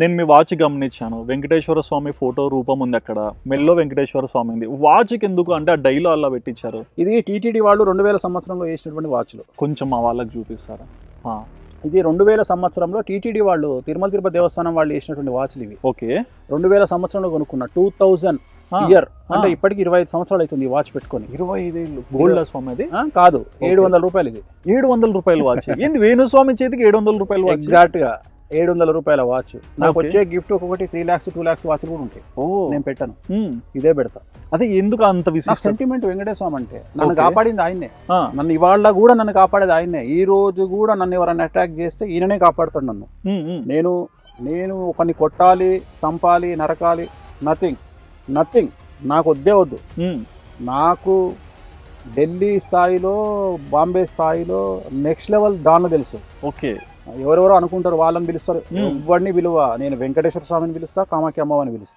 నేను మీ వాచ్ గమనించాను, వెంకటేశ్వర స్వామి ఫోటో రూపం ఉంది అక్కడ, మెల్లో వెంకటేశ్వర స్వామి ఉంది. వాచ్కి ఎందుకు అంటే ఆ డైలో అలా పెట్టించారు? ఇది టీటీడీ వాళ్ళు 2000 సంవత్సరంలో వేసినటువంటి వాచ్లు. కొంచెం మా వాళ్ళకి చూపిస్తారా? ఇది 2000 సంవత్సరంలో టీటీడీ వాళ్ళు తిరుమల తిరుపతి దేవస్థానం వాళ్ళు వేసినటువంటి వాచ్లు ఇవి. ఓకే. 2000 సంవత్సరంలో కొనుక్కున్న 2000 ఇయర్ అంటే ఇప్పటికి 25 సంవత్సరాలు అవుతుంది ఈ వాచ్ పెట్టుకొని. 25 ఏళ్ళు గోల్డ్ స్వామి అది కాదు, 700 రూపాయలు. ఇది 700 రూపాయల వాచ్. ఏంది వేణుస్వామి చేతికి 700 రూపాయల వాచ్? ఎగ్జాక్ట్ గా 700 రూపాయల వాచ్. నాకు వచ్చే గిఫ్ట్ ఒక్కొక్కటి 3 lakhs 2 lakhs వాచ్లు కూడా ఉంటాయి. నేను పెట్టాను, ఇదే పెడతా. అదే ఎందుకు అంత విశేష సెంటిమెంట్ వెంకటేశ్వర స్వామి అంటే. నన్ను కాపాడింది ఆయన్నే, నన్ను ఇవాళ కూడా నన్ను కాపాడేది ఆయన్నే. ఈ రోజు కూడా నన్ను ఎవరైనా అటాక్ చేస్తే ఈయననే కాపాడుతాడు నన్ను. నేను ఒకరిని కొట్టాలి, చంపాలి, నరకాలి, నథింగ్ నాకు వద్దే వద్దు. నాకు ఢిల్లీ స్థాయిలో, బాంబే స్థాయిలో నెక్స్ట్ లెవెల్ దానిలో తెలుసు. ఓకే. ఎవరెవరో అనుకుంటారు, వాళ్ళని పిలుస్తారు. ఎవరిని విలువ, నేను వెంకటేశ్వర స్వామిని పిలుస్తా, కామాఖ్య అమ్మవారిని పిలుస్తా.